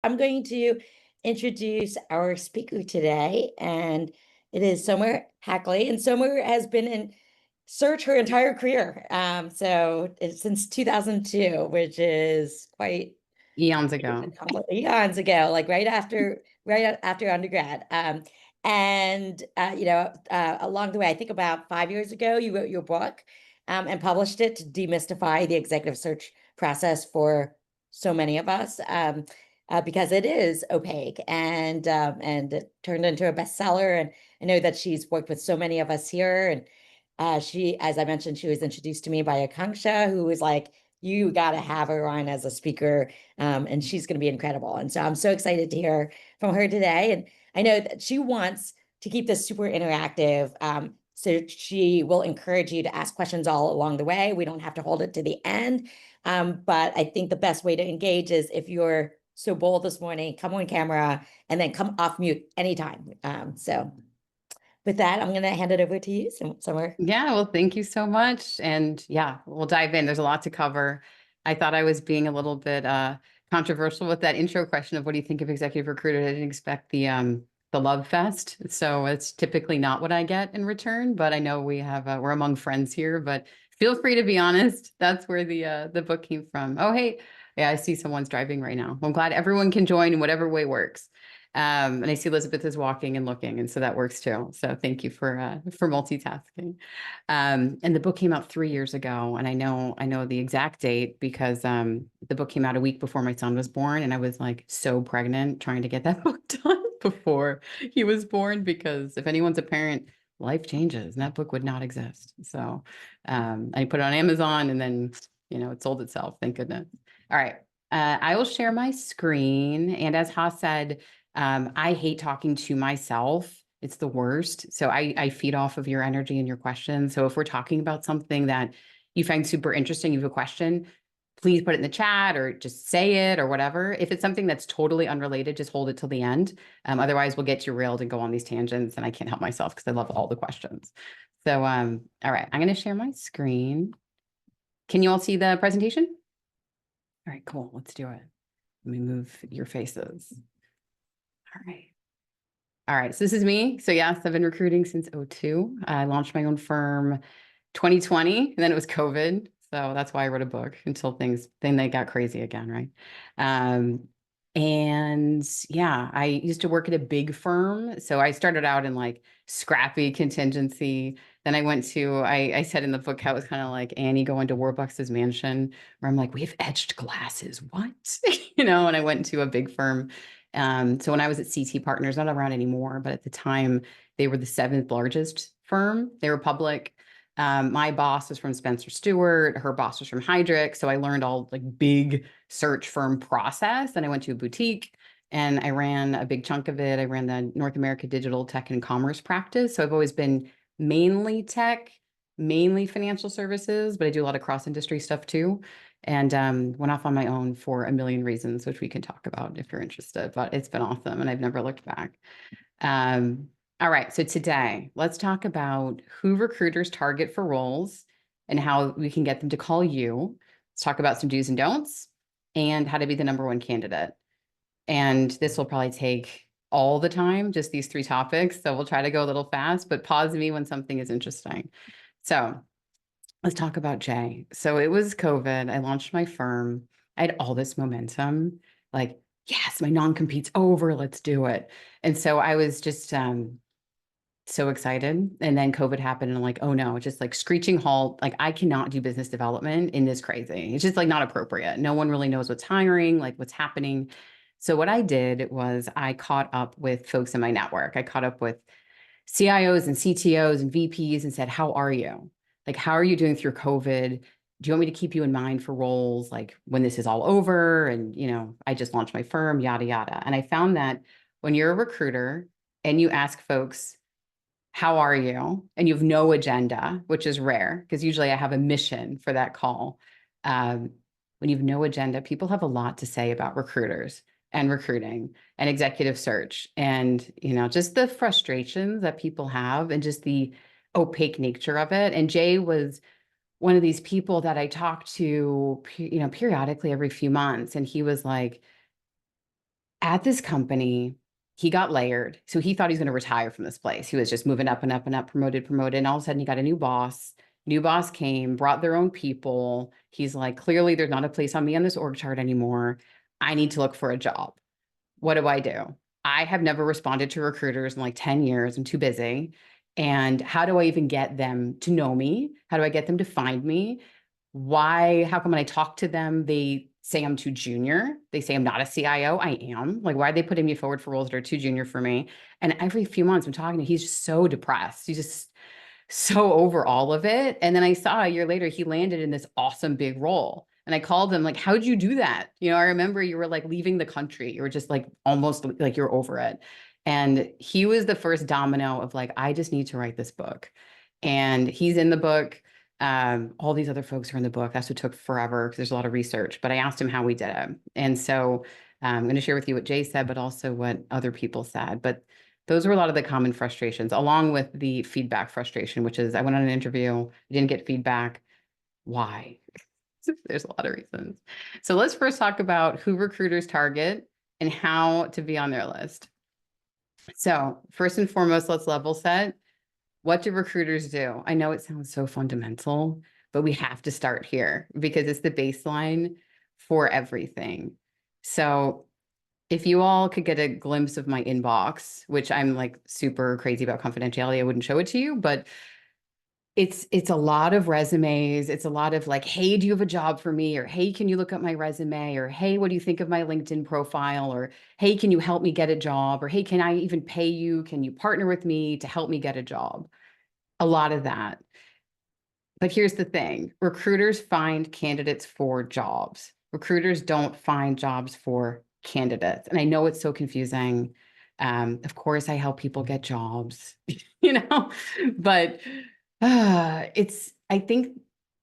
I'm going to introduce our speaker today, and it is Somer Hackley. And Somer has been in search her entire career. So it's since 2002, which is quite Eons ago. eons ago, like right after undergrad. Along the way, I think about 5 years ago, you wrote your book and published it to demystify the executive search process for so many of us, because it is opaque, and it turned into a bestseller. And I know that she's worked with so many of us here. And she, as I mentioned, she was introduced to me by Akanksha, who was like, you got to have her on as a speaker, and she's going to be incredible. And so I'm so excited to hear from her today. And I know that she wants to keep this super interactive. So she will encourage you to ask questions all along the way. We don't have to hold it to the end. But I think the best way to engage is if you're so bold this morning, come on camera and then come off mute anytime. So with that, I'm going to hand it over to you, Summer. Yeah, well, thank you so much. And yeah, we'll dive in. There's a lot to cover. I thought I was being a little bit controversial with that intro question of what do you think of executive recruiter? I didn't expect the love fest. So it's typically not what I get in return, but I know we're among friends here, but feel free to be honest. That's where the book came from. Oh, hey, yeah, I see someone's driving right now. I'm glad everyone can join in whatever way works. And I see Elizabeth is walking and looking, and so that works too. So thank you for multitasking. And the book came out 3 years ago, and I know the exact date because the book came out a week before my son was born, and I was like so pregnant trying to get that book done before he was born. Because if anyone's a parent, life changes, and that book would not exist. So I put it on Amazon, and then it sold itself. Thank goodness. All right. I will share my screen, and as Ha said, I hate talking to myself. It's the worst. So I feed off of your energy and your questions. So if we're talking about something that you find super interesting, you have a question, please put it in the chat or just say it or whatever. If it's something that's totally unrelated, just hold it till the end. Otherwise, we'll get derailed and go on these tangents, and I can't help myself because I love all the questions. So, all right, I'm going to share my screen. Can you all see the presentation? All right, cool. Let's do it. Let me move your faces. All right. All right. So this is me. So yes, I've been recruiting since 2002. I launched my own firm 2020, and then it was COVID. So that's why I wrote a book until then they got crazy again, right? And yeah, I used to work at a big firm. So I started out in like scrappy contingency. Then I said in the book how it was kind of like Annie going to Warbucks' mansion, where I'm like, we have etched glasses. What? And I went to a big firm. So when I was at CT Partners, not around anymore, but at the time they were the 7th largest firm. They were public. My boss was from Spencer Stewart. Her boss was from Heidrick. So I learned all like big search firm process. Then I went to a boutique and I ran a big chunk of it. I ran the North America Digital Tech and Commerce practice. So I've always been mainly tech, mainly financial services, but I do a lot of cross-industry stuff too. And went off on my own for a million reasons, which we can talk about if you're interested, but it's been awesome and I've never looked back. All right, so today let's talk about who recruiters target for roles and how we can get them to call you. Let's talk about some do's and don'ts and how to be the #1 candidate. And this will probably take all the time, just these 3 topics. So we'll try to go a little fast, but pause me when something is interesting. So let's talk about Jay. So it was COVID. I launched my firm. I had all this momentum, like, yes, my non-compete's over. Let's do it. And so I was just so excited. And then COVID happened and I'm like, oh no, just like screeching halt. Like I cannot do business development in this crazy. It's just like not appropriate. No one really knows what's hiring, like what's happening. So what I did was I caught up with folks in my network. I caught up with CIOs and CTOs and VPs and said, how are you? Like, how are you doing through COVID? Do you want me to keep you in mind for roles like when this is all over? And, I just launched my firm, yada, yada. And I found that when you're a recruiter and you ask folks, how are you? And you have no agenda, which is rare because usually I have a mission for that call. When you have no agenda, people have a lot to say about recruiters and recruiting and executive search and, just the frustrations that people have and just the opaque nature of it. And Jay was one of these people that I talked to, periodically every few months. And he was like, at this company, he got layered. So he thought he was going to retire from this place. He was just moving up and up and up, promoted, promoted. And all of a sudden he got a new boss. New boss came, brought their own people. He's like, clearly there's not a place on me on this org chart anymore. I need to look for a job. What do I do? I have never responded to recruiters in like 10 years. I'm too busy. And how do I even get them to know me? How do I get them to find me? Why, how come when I talk to them, they say I'm too junior? They say I'm not a CIO. I am. Like, why are they putting me forward for roles that are too junior for me? And every few months I'm talking to, he's just so depressed. He's just so over all of it. And then I saw a year later, he landed in this awesome big role. And I called him like, how'd you do that? You know, I remember you were like leaving the country. You were just like almost like you're over it. And he was the first domino of like, I just need to write this book. And he's in the book. All these other folks are in the book. That's what took forever because there's a lot of research. But I asked him how we did it. And so I'm going to share with you what Jay said, but also what other people said. But those were a lot of the common frustrations, along with the feedback frustration, which is I went on an interview, didn't get feedback. Why? There's a lot of reasons. So let's first talk about who recruiters target and how to be on their list. So first and foremost, let's level set. What do recruiters do? I know it sounds so fundamental, but we have to start here because it's the baseline for everything. So if you all could get a glimpse of my inbox, which I'm like super crazy about confidentiality, I wouldn't show it to you, but it's a lot of resumes. It's a lot of like, hey, do you have a job for me? Or hey, can you look up my resume? Or hey, what do you think of my LinkedIn profile? Or hey, can you help me get a job? Or hey, can I even pay you? Can you partner with me to help me get a job? A lot of that. But here's the thing, recruiters find candidates for jobs. Recruiters don't find jobs for candidates. And I know it's so confusing. Of course, I help people get jobs, you know, but I think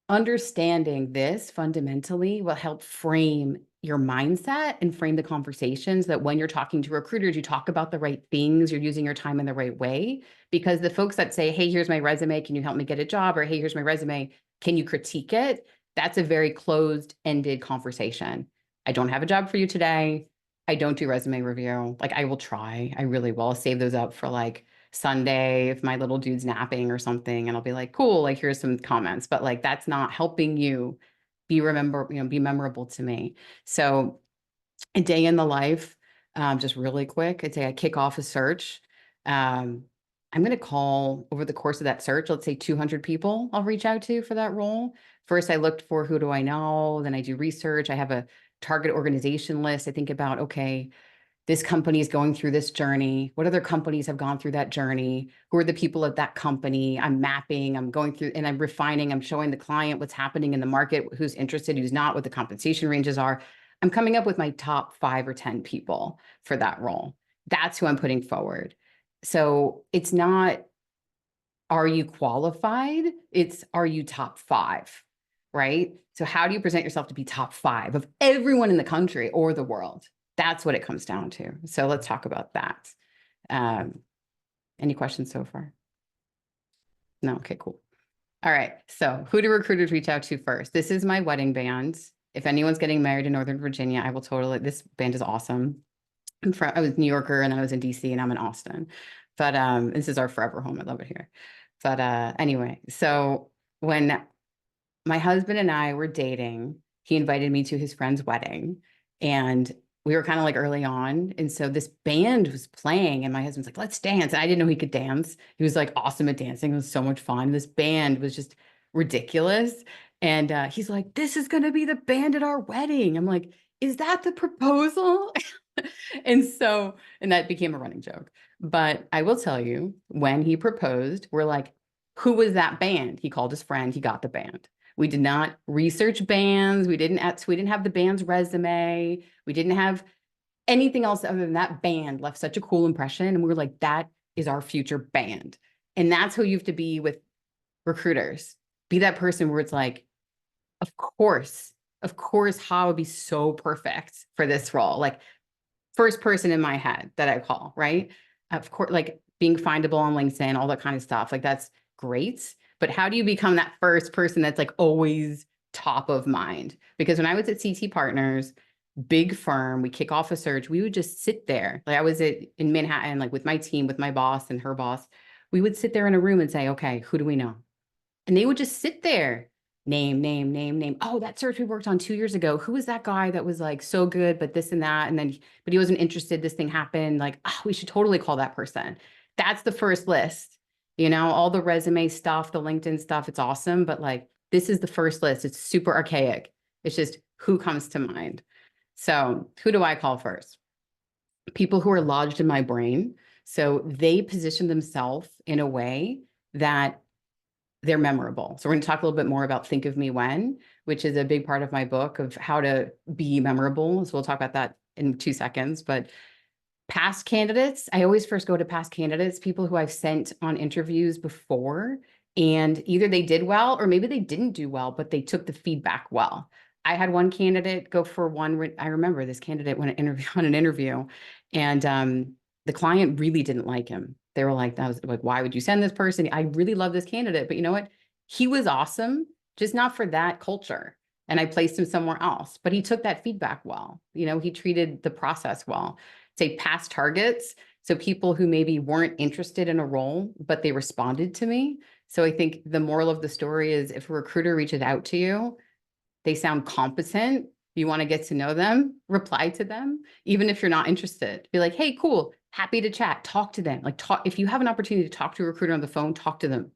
understanding this fundamentally will help frame your mindset and frame the conversations that when you're talking to recruiters, you talk about the right things, you're using your time in the right way. Because the folks that say, hey, here's my resume, can you help me get a job? Or hey, here's my resume, can you critique it? That's a very closed-ended conversation. I don't have a job for you today. I don't do resume review. Like I will try, I really will. I'll save those up for like Sunday if my little dude's napping or something, and I'll be like, cool, like here's some comments, but like that's not helping you be be memorable to me. So a day in the life, just really quick, I'd say I kick off a search. I'm going to call over the course of that search, let's say 200 people I'll reach out to for that role. First, I looked for who do I know, then I do research. I have a target organization list. I think about, okay, this company is going through this journey. What other companies have gone through that journey? Who are the people at that company? I'm mapping, I'm going through and I'm refining, I'm showing the client what's happening in the market, who's interested, who's not, what the compensation ranges are. I'm coming up with my top 5 or 10 people for that role. That's who I'm putting forward. So it's not, are you qualified? It's, are you top 5, right? So how do you present yourself to be top 5 of everyone in the country or the world? That's what it comes down to. So let's talk about that. Any questions so far? No? Okay, cool. All right. So who do recruiters reach out to first? This is my wedding band. If anyone's getting married in Northern Virginia, I will totally, this band is awesome. I was New Yorker and then I was in DC and I'm in Austin. But this is our forever home. I love it here. But anyway, so when my husband and I were dating, he invited me to his friend's wedding and we were kind of like early on. And so this band was playing and my husband's like, let's dance. And I didn't know he could dance. He was like awesome at dancing. It was so much fun. This band was just ridiculous. And he's like, this is going to be the band at our wedding. I'm like, is that the proposal? And that became a running joke. But I will tell you, when he proposed, we're like, who was that band? He called his friend, he got the band. We did not research bands. We didn't have the band's resume. We didn't have anything else other than that band left such a cool impression. And we were like, that is our future band. And that's who you have to be with recruiters. Be that person where it's like, of course, how would be so perfect for this role. Like first person in my head that I call, right? Of course, like being findable on LinkedIn, all that kind of stuff. Like that's great. But how do you become that first person that's like always top of mind? Because when I was at CT Partners, big firm, we kick off a search, we would just sit there. Like I was in Manhattan, like with my team, with my boss and her boss, we would sit there in a room and say, okay, who do we know? And they would just sit there, name, name, name, name. Oh, that search we worked on 2 years ago. Who was that guy that was like so good, but this and that? And then, but he wasn't interested. This thing happened. Like, oh, we should totally call that person. That's the first list. All the resume stuff, the LinkedIn stuff, it's awesome. But like, this is the first list. It's super archaic. It's just who comes to mind. So who do I call first? People who are lodged in my brain. So they position themselves in a way that they're memorable. So we're going to talk a little bit more about Think of Me When, which is a big part of my book of how to be memorable. So we'll talk about that in 2 seconds. But past candidates, I always first go to past candidates, people who I've sent on interviews before, and either they did well or maybe they didn't do well, but they took the feedback well. I had one candidate go for one. I remember this candidate went on an interview, and the client really didn't like him. They were like, "That was like, why would you send this person? I really love this candidate, but you know what? He was awesome, just not for that culture." And I placed him somewhere else, but he took that feedback well. He treated the process well. Say past targets. So people who maybe weren't interested in a role, but they responded to me. So I think the moral of the story is if a recruiter reaches out to you, they sound competent, you want to get to know them, reply to them, even if you're not interested. Be like, hey, cool, happy to chat, talk to them. Like talk, if you have an opportunity to talk to a recruiter on the phone, talk to them.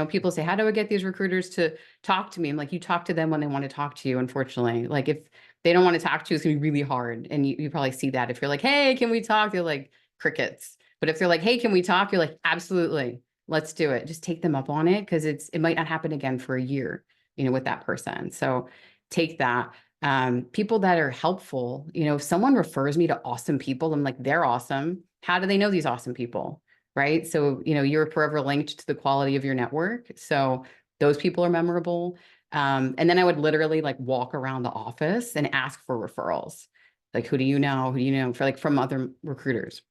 People say, how do I get these recruiters to talk to me? I'm like, you talk to them when they want to talk to you, unfortunately. Like if they don't want to talk to you, it's gonna be really hard. And you probably see that. If you're like, hey, can we talk? They're like crickets. But if they're like, hey, can we talk? You're like, absolutely, let's do it. Just take them up on it because it might not happen again for a year, with that person. So take that. People that are helpful, if someone refers me to awesome people, I'm like, they're awesome. How do they know these awesome people? Right. So, you're forever linked to the quality of your network. So those people are memorable. And then I would literally like walk around the office and ask for referrals. Like, who do you know? Who do you know from other recruiters?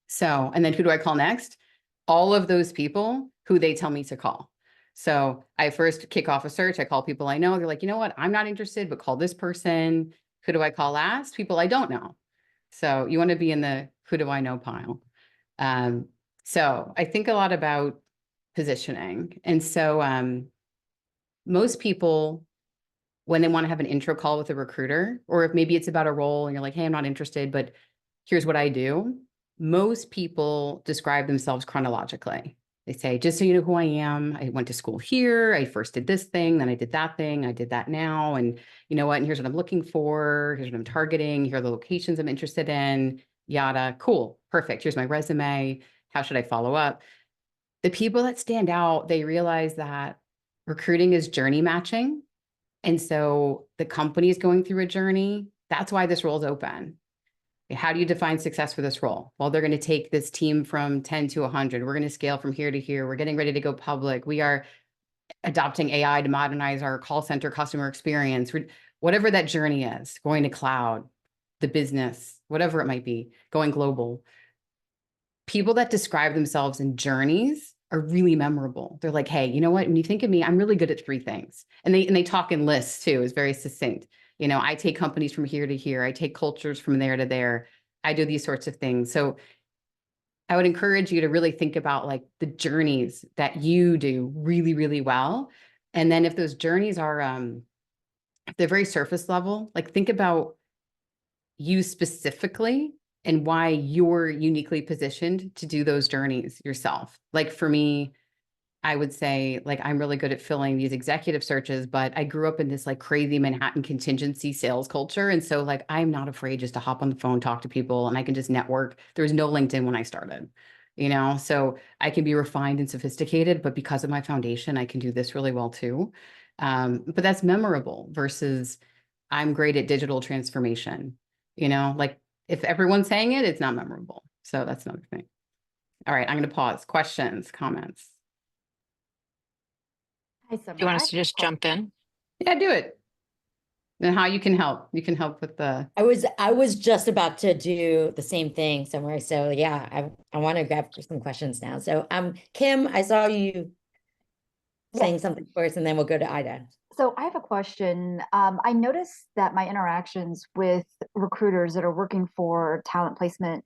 So, and then who do I call next? All of those people who they tell me to call. So I first kick off a search. I call people I know. They're like, you know what? I'm not interested, but call this person. Who do I call last? People I don't know. So you want to be in the who do I know pile. So I think a lot about positioning. And so most people, when they want to have an intro call with a recruiter, or if maybe it's about a role and you're like, hey, I'm not interested, but here's what I do. Most people describe themselves chronologically. They say, just so you know who I am, I went to school here. I first did this thing, then I did that thing. I did that now. And you know what? And here's what I'm looking for. Here's what I'm targeting. Here are the locations I'm interested in, yada. Cool. Perfect. Here's my resume. How should I follow up? The people that stand out, they realize that recruiting is journey matching. And so the company is going through a journey. That's why this role is open. How do you define success for this role? Well, they're going to take this team from 10 to 100. We're going to scale from here to here. We're getting ready to go public. We are adopting AI to modernize our call center customer experience. Whatever that journey is, going to cloud, the business, whatever it might be, going global. People that describe themselves in journeys are really memorable. They're like, hey, you know what? When you think of me, I'm really good at 3 things. And they talk in lists too. It's very succinct. I take companies from here to here. I take cultures from there to there. I do these sorts of things. So I would encourage you to really think about like the journeys that you do really, really well. And then if those journeys are, if they're very surface level, like think about you specifically and why you're uniquely positioned to do those journeys yourself. Like for me, I would say like I'm really good at filling these executive searches, but I grew up in this like crazy Manhattan contingency sales culture. And so like I'm not afraid just to hop on the phone, talk to people, and I can just network. There was no LinkedIn when I started, so I can be refined and sophisticated, but because of my foundation, I can do this really well too. But that's memorable versus I'm great at digital transformation, like if everyone's saying it, it's not memorable. So that's another thing. All right, I'm going to pause. Questions, comments. Hi, Somer. Do you want us to just jump in? Yeah, do it. And how you can help. You can help with the. I was just about to do the same thing somewhere. So yeah, I want to grab some questions now. So Kim, I saw you saying something first, and then we'll go to Ida. So I have a question. I noticed that my interactions with recruiters that are working for talent placement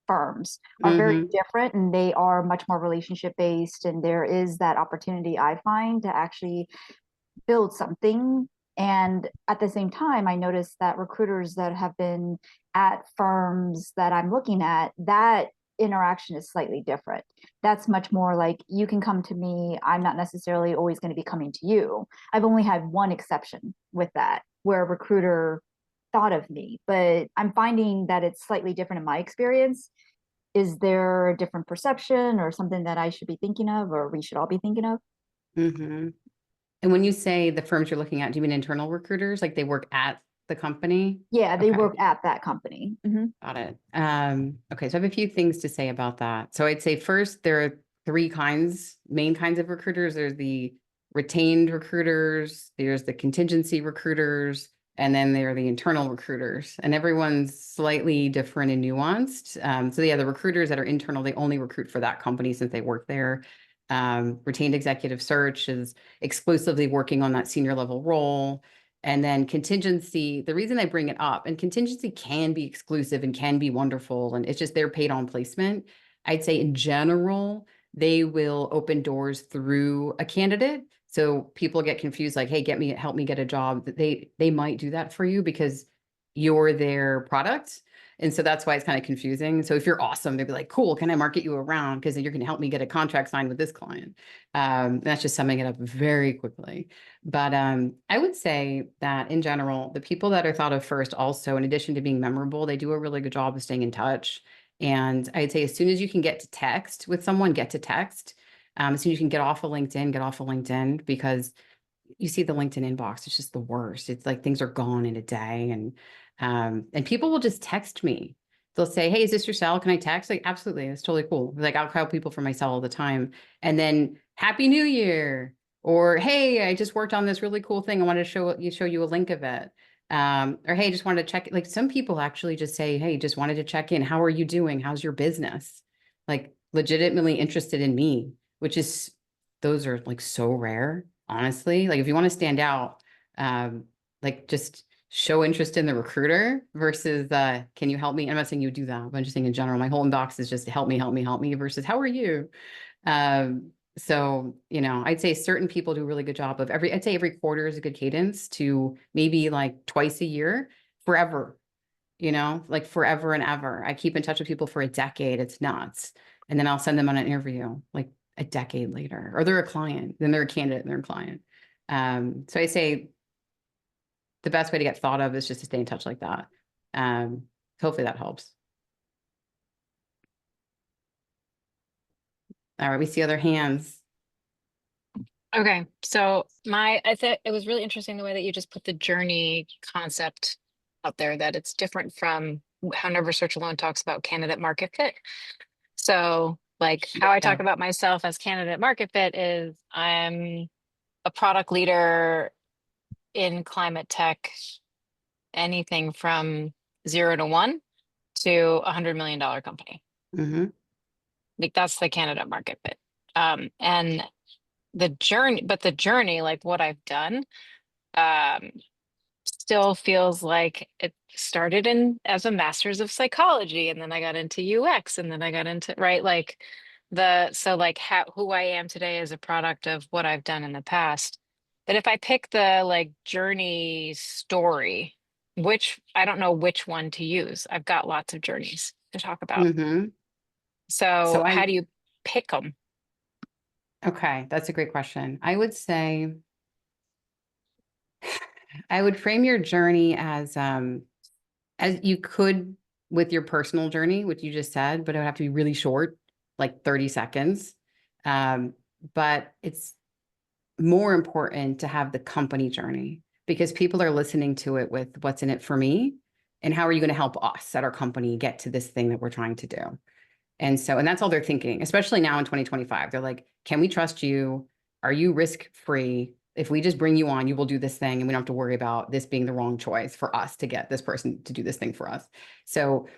firms are very Mm-hmm. different, and they are much more relationship based. And there is that opportunity I find to actually build something. And at the same time, I noticed that recruiters that have been at firms that I'm looking at, that interaction is slightly different. That's much more like, you can come to me. I'm not necessarily always going to be coming to you. I've only had one exception with that, where a recruiter thought of me, but I'm finding that it's slightly different in my experience. Is there a different perception or something that I should be thinking of, or we should all be thinking of? Mm-hmm. And when you say the firms you're looking at, do you mean internal recruiters? Like they work at the company? Yeah, they Okay. work at that company. Mhm. Got it. Okay, so I have a few things to say about that. So I'd say first, there are three main kinds of recruiters. There's the retained recruiters, there's the contingency recruiters, and then there are the internal recruiters. And everyone's slightly different and nuanced. So yeah, the recruiters that are internal, they only recruit for that company since they work there. Retained executive search is exclusively working on that senior level role. And then contingency, the reason I bring it up, and contingency can be exclusive and can be wonderful, and it's just they're paid on placement. I'd say in general, they will open doors through a candidate. So people get confused, like, hey, help me get a job. They might do that for you because you're their product. And so that's why it's kind of confusing. So if you're awesome, they'd be like, cool, can I market you around? Because you're going to help me get a contract signed with this client. That's just summing it up very quickly. But I would say that in general, the people that are thought of first also, in addition to being memorable, they do a really good job of staying in touch. And I'd say as soon as you can get to text with someone, get to text. As soon as you can get off of LinkedIn, because you see the LinkedIn inbox, it's just the worst. It's like things are gone in a day. And people will just text me. They'll say, hey, is this your cell? Can I text? Like, absolutely. It's totally cool. Like I'll call people from my cell all the time. And then Happy New Year. Or hey, I just worked on this really cool thing. I wanted to show you a link of it. Or hey, just wanted to check. Like some people actually just say, hey, just wanted to check in. How are you doing? How's your business? Like legitimately interested in me, which is those are like so rare, honestly. Like if you want to stand out, like just show interest in the recruiter versus can you help me? I'm not saying you do that, but I'm just saying in general, my whole inbox is just help me, help me, help me versus how are you? So, I'd say certain people do a really good job of I'd say every quarter is a good cadence to maybe like twice a year forever, like forever and ever. I keep in touch with people for a decade. It's nuts. And then I'll send them on an interview like a decade later, or they're a client, then they're a candidate, and they're a client. So I say the best way to get thought of is just to stay in touch like that. Hopefully that helps. All right, we see other hands. Okay, so I thought it was really interesting the way that you just put the journey concept out there, that it's different from how Never Search Alone talks about candidate market fit. So like how I talk Yeah. about myself as candidate market fit is I'm a product leader in climate tech, anything from 0 to 1 to $100 million company. Mm-hmm. Like that's the candidate market fit. And the journey, like what I've done, um, still feels like it started in as a master's of psychology, and then I got into UX, and then I got into right like so like who I am today is a product of what I've done in the past. But if I pick the like journey story, which I don't know which one to use, I've got lots of journeys to talk about. Mm-hmm. So So how do you pick them? okay, that's a great question. I would say I would frame your journey as you could with your personal journey, which you just said, but it would have to be really short, like 30 seconds. But it's more important to have the company journey because people are listening to it with what's in it for me and how are you going to help us at our company get to this thing that we're trying to do. And that's all they're thinking, especially now in 2025. They're like, can we trust you? Are you risk free? If we just bring you on, you will do this thing and we don't have to worry about this being the wrong choice for us to get this person to do this thing for us. So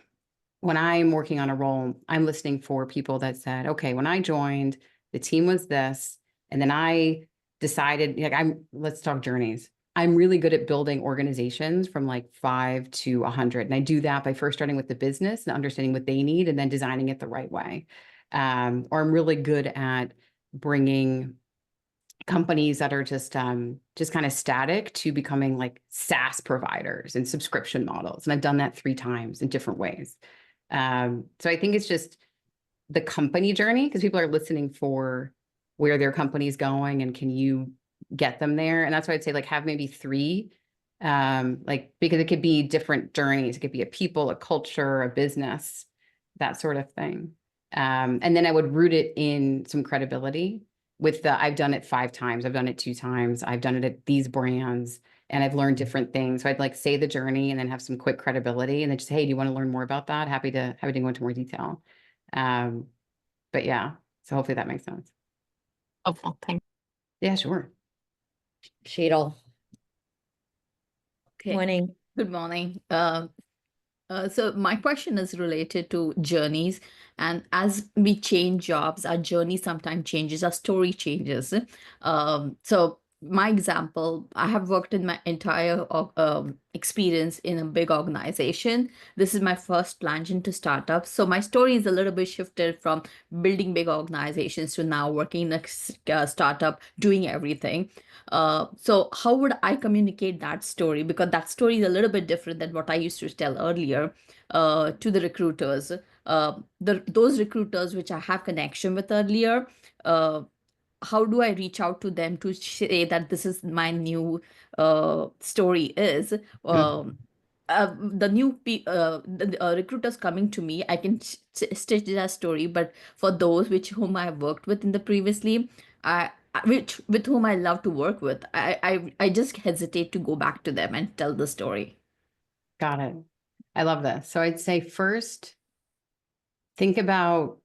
when I'm working on a role, I'm listening for people that said, okay, when I joined, the team was this, and then I decided, like, let's talk journeys. I'm really good at building organizations from like 5 to 100. And I do that by first starting with the business and understanding what they need and then designing it the right way. Or I'm really good at bringing companies that are just kind of static to becoming like SaaS providers and subscription models. And I've done that 3 times in different ways. So I think it's just the company journey, because people are listening for where their company's going and can you get them there? And that's why I'd say like have maybe 3, like, because it could be different journeys. It could be a people, a culture, a business, that sort of thing. And then I would root it in some credibility with I've done it 5 times. I've done it 2 times. I've done it at these brands and I've learned different things. So I'd like say the journey and then have some quick credibility and then just, hey, do you want to learn more about that? Happy to go into more detail. But yeah, so hopefully that makes sense. Helpful. Thank Yeah, sure. Sheetal, Okay, morning. good morning. So my question is related to journeys, and as we change jobs, our journey sometimes changes, our story changes. So my example, I have worked in my entire experience in a big organization. This is my first plunge into startups. So my story is a little bit shifted from building big organizations to now working in a startup, doing everything. So how would I communicate that story? Because that story is a little bit different than what I used to tell earlier to the recruiters. Those recruiters which I have connection with earlier, how do I reach out to them to say that this is my new story is? The recruiters coming to me, I can stitch that story, but for those whom I worked with in the previously, with whom I love to work with, I just hesitate to go back to them and tell the story. Got it. I love this. So I'd say first, think about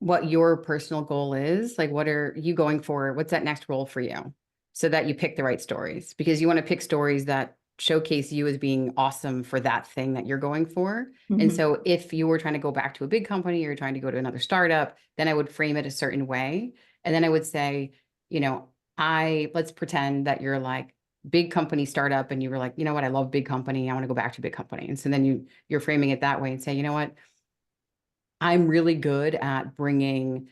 what your personal goal is. Like, what are you going for? What's that next role for you? So that you pick the right stories, because you want to pick stories that showcase you as being awesome for that thing that you're going for. And Mhm. so if you were trying to go back to a big company, or you're trying to go to another startup, then I would frame it a certain way. And then I would say, let's pretend that you're like big company startup and you were like, you know what, I love big company. I want to go back to big company. And so then you're framing it that way and say, you know what, I'm really good at bringing,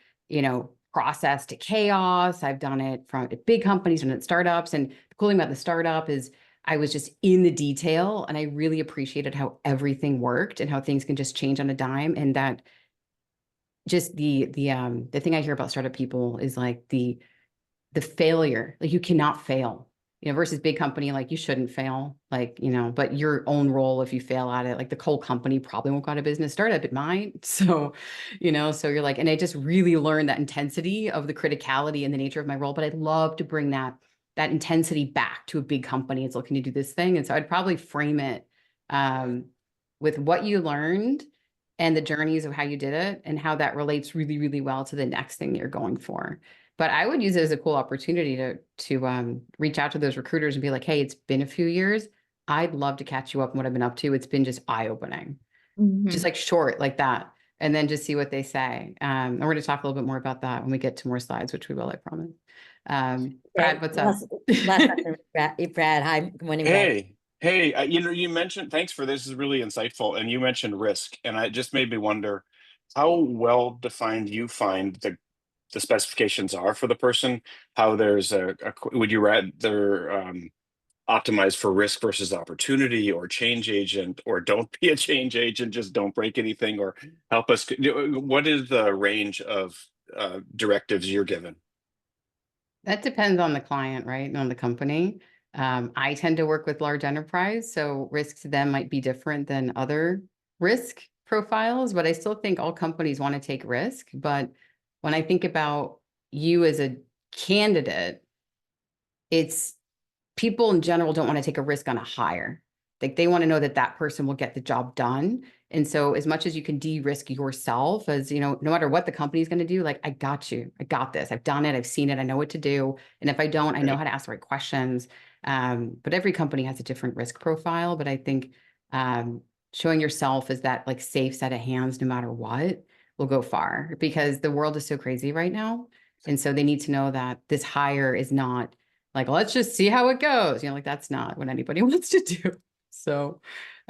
process to chaos. I've done it from big companies and at startups. And the cool thing about the startup is I was just in the detail and I really appreciated how everything worked and how things can just change on a dime. And that just the thing I hear about startup people is like the failure, like you cannot fail, versus big company, like you shouldn't fail, like, but your own role, if you fail at it, like the whole company probably won't go out of business. Startup, it might. So, so you're like, and I just really learned that intensity of the criticality and the nature of my role, but I'd love to bring that intensity back to a big company that's looking to do this thing. And so I'd probably frame it with what you learned and the journeys of how you did it and how that relates really, really well to the next thing you're going for. But I would use it as a cool opportunity to reach out to those recruiters and be like, hey, it's been a few years. I'd love to catch you up on what I've been up to. It's been just eye-opening, just like short like that, and then just see what they say. And we're going to talk a little bit more about that when we get to more slides, which we will, I promise. Brad, what's up? Last question, Brad. Hi, good morning, Brad. Hey, you mentioned, thanks for this, is really insightful. And you mentioned risk, and it just made me wonder how well defined you find the specifications are for the person, how there's would you rather optimize for risk versus opportunity, or change agent, or don't be a change agent, just don't break anything, or help us? What is the range of directives you're given? That depends on the client, right? And on the company. I tend to work with large enterprise, so risk to them might be different than other risk profiles, but I still think all companies want to take risk. But when I think about you as a candidate, it's people in general don't want to take a risk on a hire. Like they want to know that that person will get the job done. And so as much as you can de-risk yourself, as no matter what the company is going to do, like, I got you, I got this, I've done it, I've seen it, I know what to do. And if I don't, I know how to ask the right questions. But every company has a different risk profile. But I think showing yourself as that like safe set of hands, no matter what, will go far, because the world is so crazy right now. And so they need to know that this hire is not like, let's just see how it goes. You know, like that's not what anybody wants to do. So,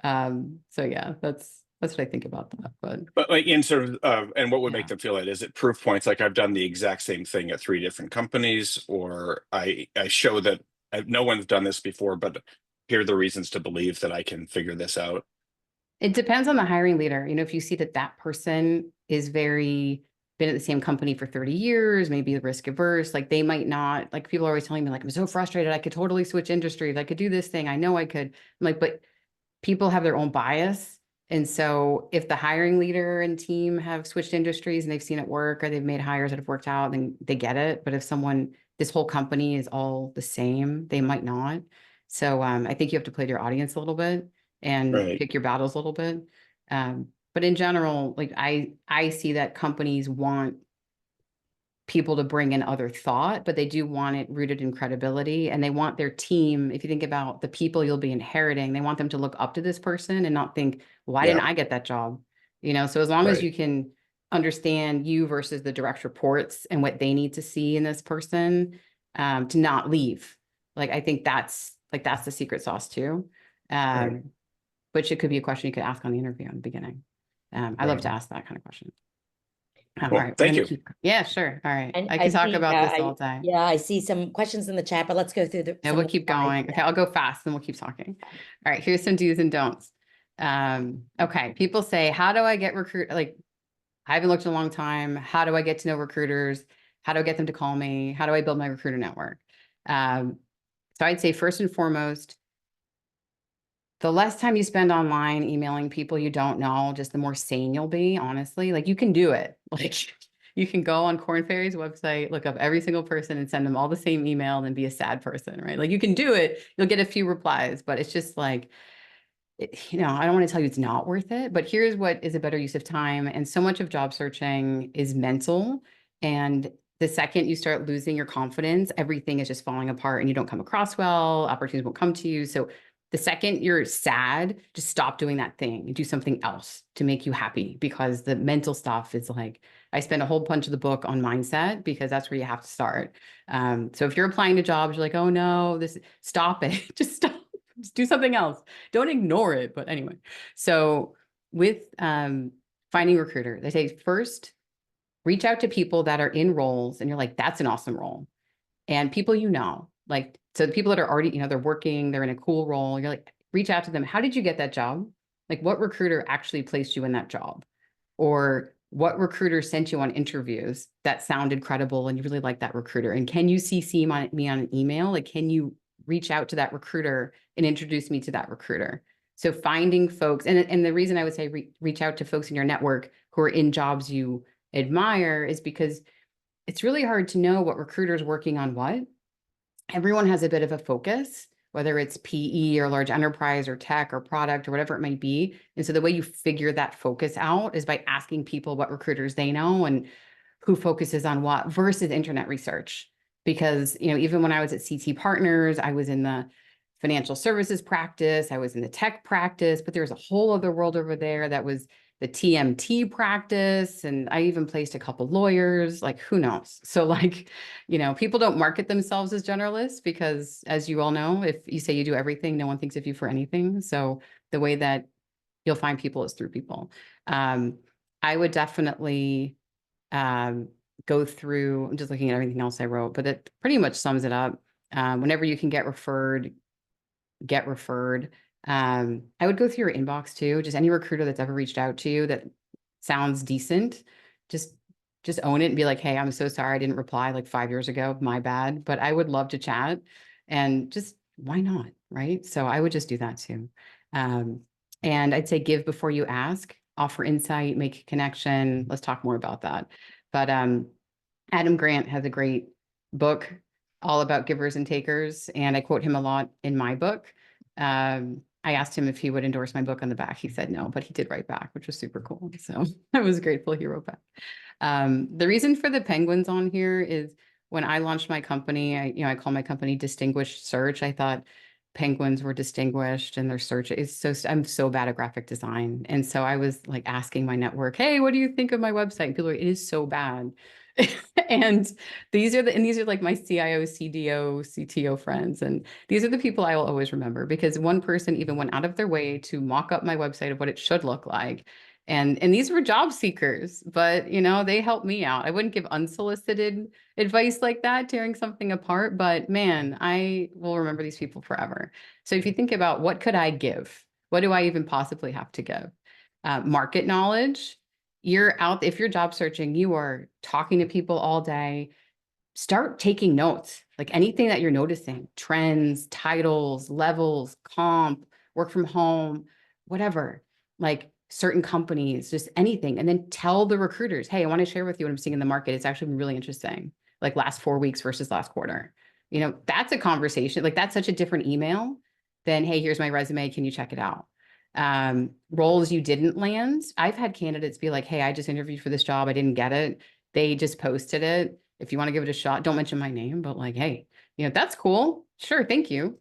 so yeah, that's what I think about that. But like in sort of, and what would make Yeah. them feel that? Is it proof points? Like I've done the exact same thing at 3 different companies, or I show that no one's done this before, but here are the reasons to believe that I can figure this out. It depends on the hiring leader. You know, if you see that that person is been at the same company for 30 years, maybe risk averse, like they might not, like people are always telling me like, I'm so frustrated. I could totally switch industries. I could do this thing. I know I could. I'm like, but people have their own bias. And so if the hiring leader and team have switched industries and they've seen it work, or they've made hires that have worked out, then they get it. But if this whole company is all the same, they might not. So I think you have to play to your audience a little bit and Right. pick your battles a little bit. But in general, like I see that companies want people to bring in other thought, but they do want it rooted in credibility, and they want their team, if you think about the people you'll be inheriting, they want them to look up to this person and not think, why didn't Yeah. I get that job? You know, so as long as Right. you can understand you versus the direct reports and what they need to see in this person, to not leave. Like, I think that's the secret sauce too. Right. Which it could be a question you could ask on the interview in the beginning. I love to ask that kind of question. All Well, right, we're thank gonna you. keep. Yeah, sure. All right, And I can talk see, about this all day. yeah, I see some questions in the chat, but let's go through Yeah, some we'll of the keep slides. going. Okay, I'll go fast and we'll keep talking. All right, here's some do's and don'ts. Okay, people say, how do I get like, I haven't looked in a long time. How do I get to know recruiters? How do I get them to call me? How do I build my recruiter network? So I'd say first and foremost, the less time you spend online emailing people you don't know, just the more sane you'll be, honestly. Like you can do it. Like you can go on Corn Fairy's website, look up every single person and send them all the same email and be a sad person, right? Like you can do it. You'll get a few replies, but it's just like, you know, I don't want to tell you it's not worth it, but here's what is a better use of time. And so much of job searching is mental. And the second you start losing your confidence, everything is just falling apart and you don't come across well, opportunities won't come to you. So the second you're sad, just stop doing that thing and do something else to make you happy, because the mental stuff is like, I spend a whole bunch of the book on mindset because that's where you have to start. So if you're applying to jobs, you're like, oh no, stop it. Just stop. Just do something else. Don't ignore it. But anyway, so with finding recruiter, they say first, reach out to people that are in roles and you're like, that's an awesome role. And people you know, like, so the people that are already, you know, they're working, they're in a cool role. You're like, reach out to them. How did you get that job? Like, what recruiter actually placed you in that job? Or what recruiter sent you on interviews that sounded credible and you really like that recruiter? And can you CC me on an email? Like, can you reach out to that recruiter and introduce me to that recruiter? So finding folks, and the reason I would say reach out to folks in your network who are in jobs you admire is because it's really hard to know what recruiter's working on what. Everyone has a bit of a focus, whether it's PE or large enterprise or tech or product or whatever it might be. And so the way you figure that focus out is by asking people what recruiters they know and who focuses on what versus internet research. Because, you know, even when I was at CT Partners, I was in the financial services practice, I was in the tech practice, but there was a whole other world over there that was the TMT practice. And I even placed a couple lawyers, like who knows? So like, you know, people don't market themselves as generalists because, as you all know, if you say you do everything, no one thinks of you for anything. So the way that you'll find people is through people. I would definitely go through, I'm just looking at everything else I wrote, but it pretty much sums it up. Whenever you can get referred. I would go through your inbox too. Just any recruiter that's ever reached out to you that sounds decent, just own it and be like, hey, I'm so sorry I didn't reply like 5 years ago. My bad. But I would love to chat, and just why not? Right. So I would just do that too. And I'd say give before you ask, offer insight, make a connection. Let's talk more about that. But Adam Grant has a great book all about givers and takers, and I quote him a lot in my book. I asked him if he would endorse my book on the back. He said no, but he did write back, which was super cool. So I was grateful he wrote back. The reason for the penguins on here is when I launched my company, I call my company Distinguished Search. I thought penguins were distinguished and their search is I'm so bad at graphic design. And so I was like asking my network, hey, what do you think of my website? And people are, it is so bad. And these are like my CIO, CDO, CTO friends. And these are the people I will always remember, because one person even went out of their way to mock up my website of what it should look like. And these were job seekers, but you know, they helped me out. I wouldn't give unsolicited advice like that, tearing something apart, but man, I will remember these people forever. So if you think about what could I give? What do I even possibly have to give? Market knowledge. You're out, if you're job searching, you are talking to people all day. Start taking notes, like anything that you're noticing, trends, titles, levels, comp, work from home, whatever, like certain companies, just anything. And then tell the recruiters, hey, I want to share with you what I'm seeing in the market. It's actually been really interesting, like last 4 weeks versus last quarter. You know, that's a conversation. Like that's such a different email than, hey, here's my resume. Can you check it out? Roles you didn't land. I've had candidates be like, hey, I just interviewed for this job. I didn't get it. They just posted it. If you want to give it a shot, don't mention my name, but like, hey, you know, that's cool. Sure. Thank you.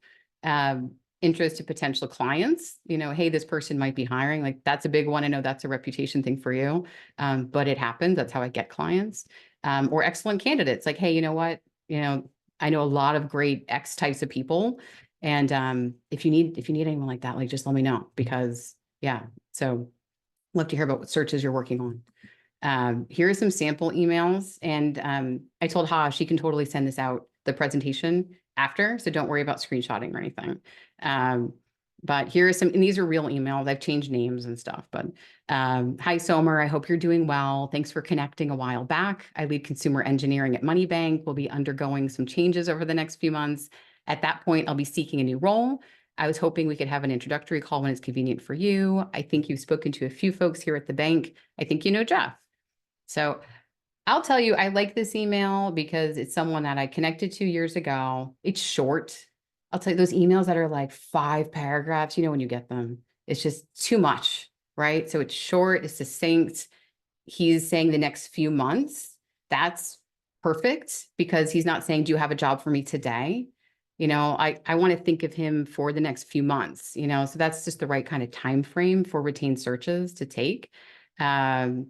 Interest to potential clients, you know, hey, this person might be hiring. Like that's a big one. I know that's a reputation thing for you. But it happens. That's how I get clients. Or excellent candidates. Like, hey, you know what? You know, I know a lot of great X types of people. And if you need anyone like that, like just let me know, because yeah. So love to hear about what searches you're working on. Here are some sample emails, and I told Ha she can totally send this out, the presentation, after, so don't worry about screenshotting or anything. But here are some, and these are real emails. I've changed names and stuff, but hi Somer, I hope you're doing well. Thanks for connecting a while back. I lead consumer engineering at Moneybank. We'll be undergoing some changes over the next few months. At that point, I'll be seeking a new role. I was hoping we could have an introductory call when it's convenient for you. I think you've spoken to a few folks here at the bank. I think you know Jeff. So I'll tell you, I like this email because it's someone that I connected to years ago. It's short. I'll tell you, those emails that are like 5 paragraphs, you know, when you get them, it's just too much, right? So it's short, it's succinct. He's saying the next few months. That's perfect, because he's not saying, do you have a job for me today? You know, I want to think of him for the next few months, you know, so that's just the right kind of time frame for retained searches to take. And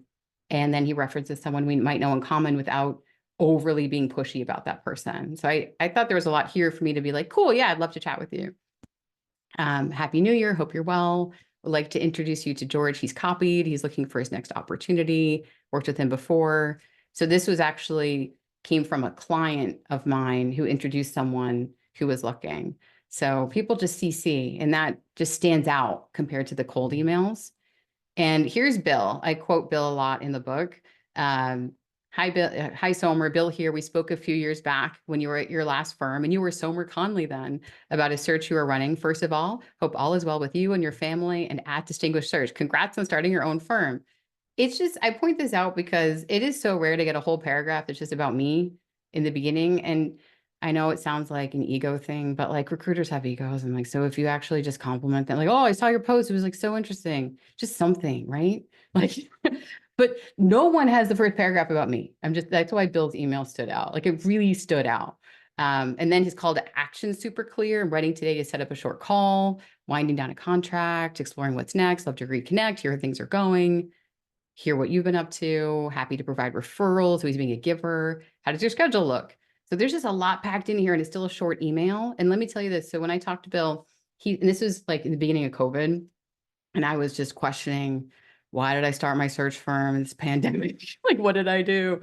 then he references someone we might know in common without overly being pushy about that person. So I thought there was a lot here for me to be like, cool, yeah, I'd love to chat with you. Happy New Year. Hope you're well. Would like to introduce you to George. He's copied. He's looking for his next opportunity. Worked with him before. So this was actually came from a client of mine who introduced someone who was looking. So people just CC, and that just stands out compared to the cold emails. And here's Bill. I quote Bill a lot in the book. Hi, Bill. Hi, Somer. Bill here. We spoke a few years back when you were at your last firm, and you were Somer Conley then, about a search you were running. First of all, hope all is well with you and your family and at Distinguished Search. Congrats on starting your own firm. It's just, I point this out because it is so rare to get a whole paragraph that's just about me in the beginning. And I know it sounds like an ego thing, but like recruiters have egos. And like, so if you actually just compliment them, like, oh, I saw your post, it was like so interesting, just something, right? Like, but no one has the first paragraph about me. That's why Bill's email stood out. Like it really stood out. And then his call to action, super clear. I'm writing today to set up a short call, winding down a contract, exploring what's next, love to reconnect, hear how things are going, hear what you've been up to, happy to provide referrals. So he's being a giver. How does your schedule look? So there's just a lot packed in here, and it's still a short email. And let me tell you this. So when I talked to Bill, and this was like in the beginning of COVID, and I was just questioning, why did I start my search firm in this pandemic? Like, what did I do?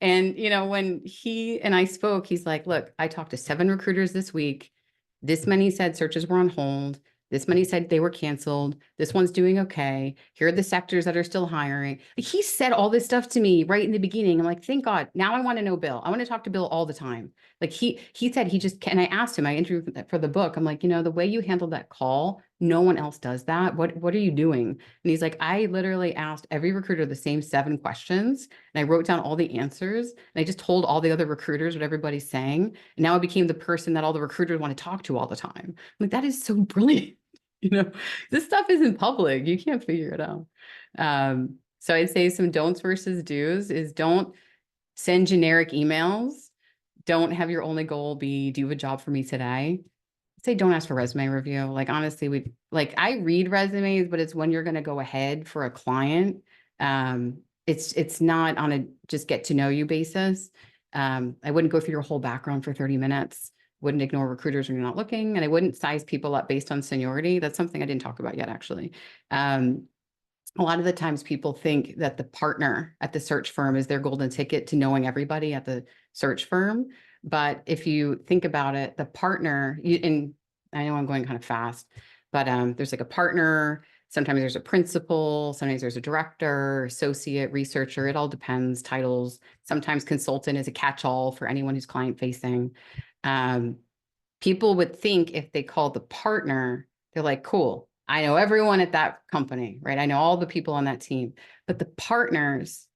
And, you know, when he and I spoke, he's like, look, I talked to 7 recruiters this week. This many said searches were on hold. This many said they were canceled. This one's doing okay. Here are the sectors that are still hiring. He said all this stuff to me right in the beginning. I'm like, thank God. Now I want to know Bill. I want to talk to Bill all the time. Like he said he just can. I asked him, I interviewed for the book. I'm like, you know, the way you handled that call, no one else does that. What are you doing? And he's like, I literally asked every recruiter the same 7 questions, and I wrote down all the answers, and I just told all the other recruiters what everybody's saying. And now I became the person that all the recruiters want to talk to all the time. I'm like, that is so brilliant. You know, this stuff isn't public. You can't figure it out. So I'd say some don'ts versus do's is don't send generic emails. Don't have your only goal be, do you have a job for me today? Say don't ask for resume review. Like, honestly, I read resumes, but it's when you're going to go ahead for a client. it's not on a just get to know you basis. I wouldn't go through your whole background for 30 minutes, wouldn't ignore recruiters when you're not looking, and I wouldn't size people up based on seniority. That's something I didn't talk about yet, actually. A lot of the times people think that the partner at the search firm is their golden ticket to knowing everybody at the search firm. But if you think about it, the partner, and I know I'm going kind of fast, but there's like a partner, sometimes there's a principal, sometimes there's a director, associate, researcher, it all depends, titles. Sometimes consultant is a catch-all for anyone who's client facing. People would think if they call the partner, they're like, cool, I know everyone at that company, right? I know all the people on that team. But the partners,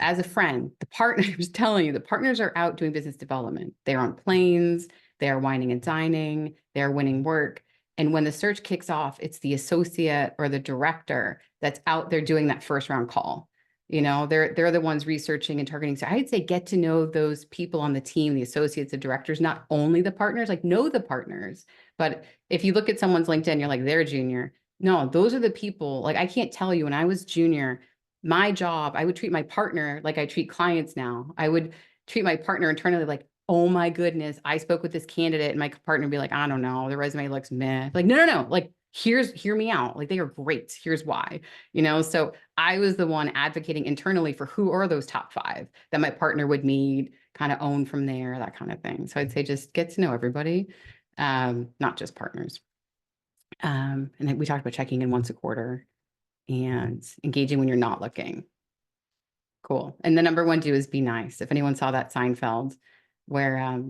as a friend, the partners, telling you, the partners are out doing business development. They're on planes, they're wining and dining, they're winning work. And when the search kicks off, it's the associate or the director that's out there doing that first round call. You know, they're the ones researching and targeting. So I'd say get to know those people on the team, the associates, the directors, not only the partners, like know the partners. But if you look at someone's LinkedIn, you're like, they're junior. No, those are the people. Like, I can't tell you, when I was junior, my job, I would treat my partner like I treat clients now. I would treat my partner internally like, oh my goodness, I spoke with this candidate, and my partner would be like, I don't know, the resume looks meh. Like, no. Like, hear me out. Like, they are great. Here's why, you know? So I was the one advocating internally for who are those top 5 that my partner would meet, kind of own from there, that kind of thing. So I'd say just get to know everybody, not just partners. And then we talked about checking in once a quarter and engaging when you're not looking. Cool. And the number one do is be nice. If anyone saw that Seinfeld where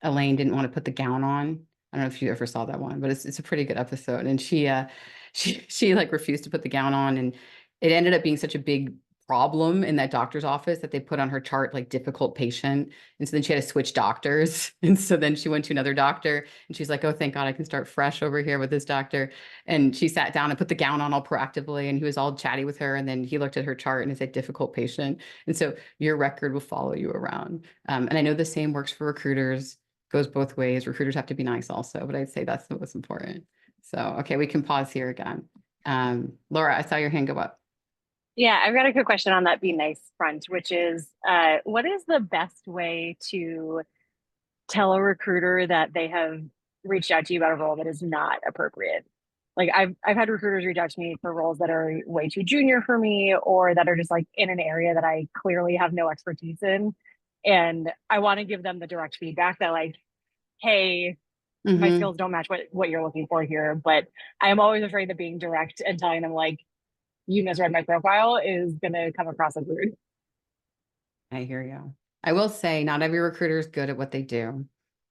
Elaine didn't want to put the gown on. I don't know if you ever saw that one, but it's a pretty good episode. And she like refused to put the gown on, and it ended up being such a big problem in that doctor's office that they put on her chart like difficult patient. And so then she had to switch doctors. And so then she went to another doctor, and she's like, oh, thank God I can start fresh over here with this doctor. And she sat down and put the gown on all proactively, and he was all chatty with her. And then he looked at her chart and it said difficult patient. And so your record will follow you around. And I know the same works for recruiters, goes both ways. Recruiters have to be nice also, but I'd say that's the most important. So, okay, we can pause here again. Laura, I saw your hand go up. Yeah, I've got a quick question on that be nice front, which is what is the best way to tell a recruiter that they have reached out to you about a role that is not appropriate? Like I've had recruiters reach out to me for roles that are way too junior for me, or that are just like in an area that I clearly have no expertise in. And I want to give them the direct feedback that like, hey, my skills don't match what you're looking for here. But I am always afraid that being direct and telling them like, you misread my profile is going to come across as rude. I hear you. I will say not every recruiter is good at what they do.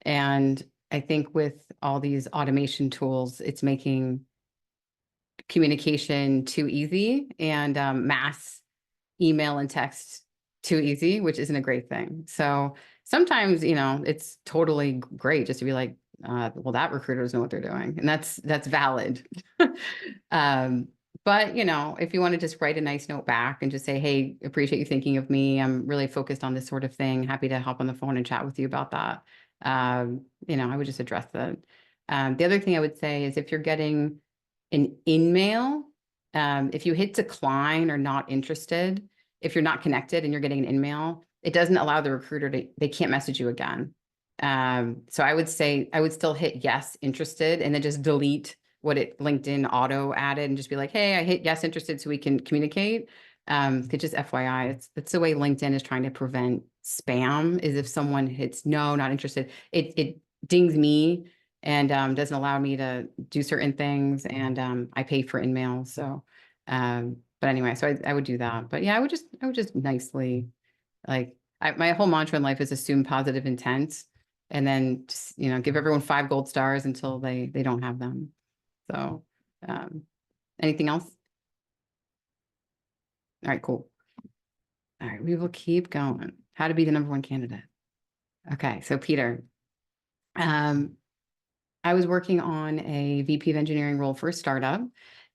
And I think with all these automation tools, it's making communication too easy, and mass email and text too easy, which isn't a great thing. So sometimes, you know, it's totally great just to be like, well, that recruiter doesn't know what they're doing. And that's valid. But, you know, if you want to just write a nice note back and just say, hey, appreciate you thinking of me. I'm really focused on this sort of thing. Happy to hop on the phone and chat with you about that. You know, I would just address that. The other thing I would say is if you're getting an in-mail, if you hit decline or not interested, if you're not connected and you're getting an in-mail, it doesn't allow the recruiter to, they can't message you again. So I would say I would still hit yes, interested, and then just delete what it LinkedIn auto added and just be like, hey, I hit yes, interested, so we can communicate. It's just FYI, it's the way LinkedIn is trying to prevent spam, is if someone hits no, not interested, it dings me and doesn't allow me to do certain things, and I pay for in-mail. So but anyway, so I would do that. But yeah, I would just nicely, like, my whole mantra in life is assume positive intent, and then just, you know, give everyone 5 gold stars until they don't have them. So anything else? All right, cool. All right, we will keep going. How to be the #1 candidate. Okay, so Peter, I was working on a VP of engineering role for a startup,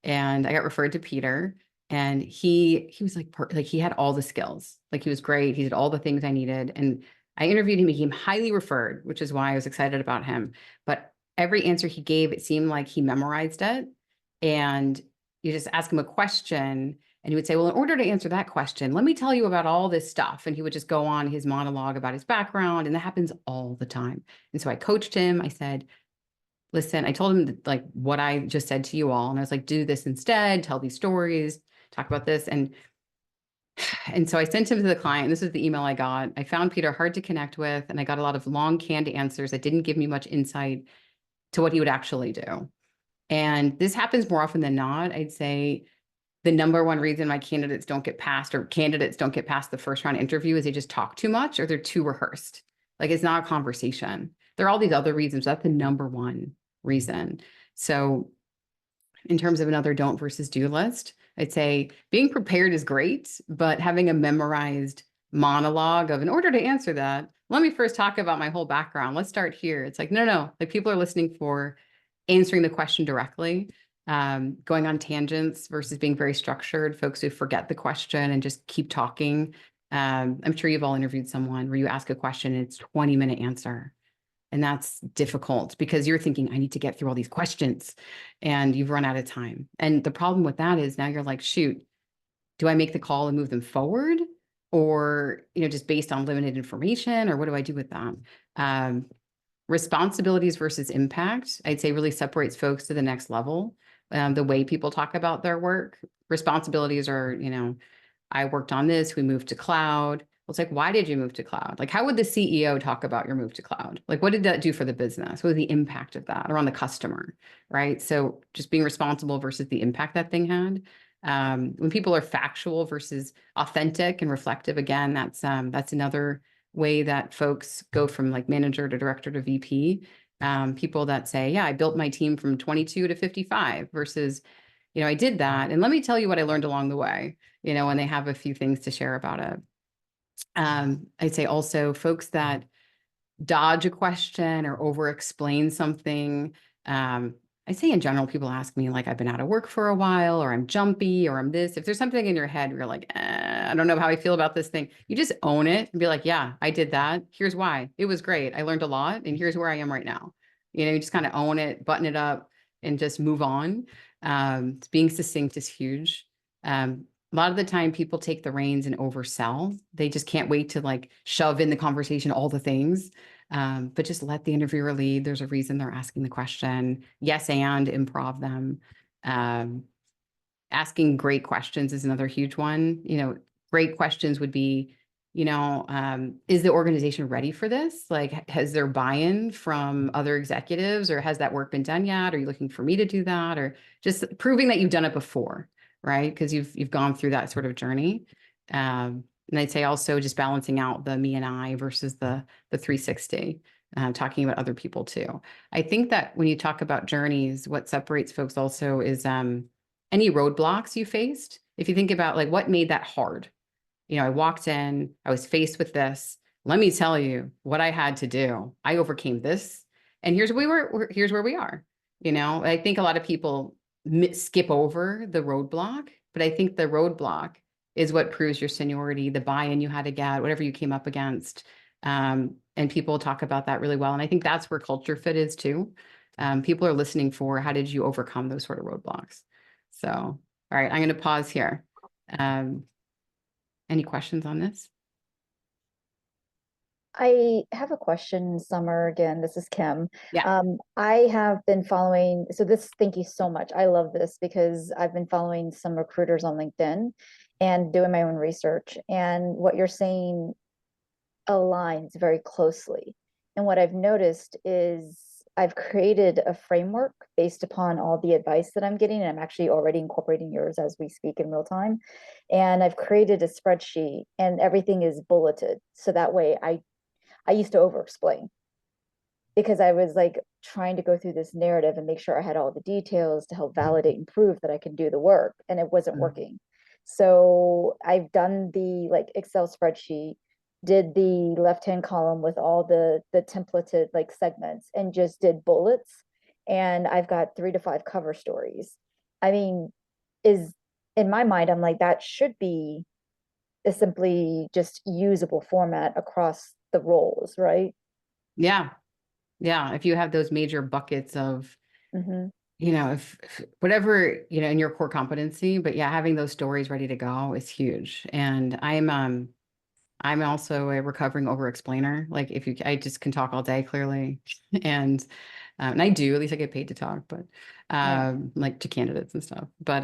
and I got referred to Peter, and he was like he had all the skills. Like, he was great. He did all the things I needed. And I interviewed him, he became highly referred, which is why I was excited about him. But every answer he gave, it seemed like he memorized it. And you just ask him a question and he would say, well, in order to answer that question, let me tell you about all this stuff. And he would just go on his monologue about his background. And that happens all the time. And so I coached him. I said, listen, I told him that, like what I just said to you all. And I was like, do this instead, tell these stories, talk about this. And so I sent him to the client. This is the email I got. I found Peter hard to connect with, and I got a lot of long canned answers that didn't give me much insight to what he would actually do. And this happens more often than not. I'd say the number one reason my candidates don't get past, or candidates don't get past the first round interview, is they just talk too much or they're too rehearsed. Like, it's not a conversation. There are all these other reasons. That's the number one reason. So in terms of another don't versus do list, I'd say being prepared is great, but having a memorized monologue of, in order to answer that, let me first talk about my whole background. Let's start here. It's like, no, like people are listening for answering the question directly, going on tangents versus being very structured, folks who forget the question and just keep talking. I'm sure you've all interviewed someone where you ask a question and it's 20-minute answer. And that's difficult because you're thinking, I need to get through all these questions and you've run out of time. And the problem with that is now you're like, shoot, do I make the call and move them forward? Or, just based on limited information, or what do I do with that? Responsibilities versus impact, I'd say really separates folks to the next level. The way people talk about their work. Responsibilities are, I worked on this, we moved to cloud. It's like, why did you move to cloud? Like, how would the CEO talk about your move to cloud? Like, what did that do for the business? What was the impact of that, or on the customer, right? So just being responsible versus the impact that thing had. When people are factual versus authentic and reflective, again, that's another way that folks go from like manager to director to VP. People that say, yeah, I built my team from 22 to 55 versus, I did that. And let me tell you what I learned along the way, when they have a few things to share about it. I'd say also folks that dodge a question or over explain something. I'd say in general, people ask me like, I've been out of work for a while, or I'm jumpy, or I'm this. If there's something in your head, you're like, I don't know how I feel about this thing. You just own it and be like, yeah, I did that. Here's why. It was great. I learned a lot. And here's where I am right now. You just kind of own it, button it up, and just move on. Being succinct is huge. A lot of the time people take the reins and oversell. They just can't wait to like shove in the conversation all the things, but just let the interviewer lead. There's a reason they're asking the question. Yes, and improv them. Asking great questions is another huge one. Great questions would be, is the organization ready for this? Like, has there buy-in from other executives, or has that work been done yet? Are you looking for me to do that? Or just proving that you've done it before, right? Because you've gone through that sort of journey. And I'd say also just balancing out the me and I versus the 360, talking about other people too. I think that when you talk about journeys, what separates folks also is any roadblocks you faced. If you think about like what made that hard, I walked in, I was faced with this. Let me tell you what I had to do. I overcame this, and here's where we are. I think a lot of people skip over the roadblock, but I think the roadblock is what proves your seniority, the buy-in you had to get, whatever you came up against. And people talk about that really well. And I think that's where culture fit is too. People are listening for, how did you overcome those sort of roadblocks? So, all right, I'm going to pause here. Any questions on this? I have a question, Summer. Again, this is Kim. Yeah. I have been following, thank you so much. I love this because I've been following some recruiters on LinkedIn and doing my own research. And what you're saying aligns very closely. And what I've noticed is I've created a framework based upon all the advice that I'm getting. And I'm actually already incorporating yours as we speak in real time. And I've created a spreadsheet, and everything is bulleted. So that way I used to over explain because I was like trying to go through this narrative and make sure I had all the details to help validate and prove that I can do the work, and it wasn't working. So I've done the like Excel spreadsheet, did the left-hand column with all the templated like segments, and just did bullets. And I've got 3 to 5 cover stories. I mean, is in my mind, I'm like, that should be a simply just usable format across the roles, right? Yeah. If you have those major buckets of, you know, if whatever, you know, in your core competency, but yeah, having those stories ready to go is huge. And I'm also a recovering over explainer. Like if you, I just can talk all day clearly. And I do, at least I get paid to talk, but like to candidates and stuff. But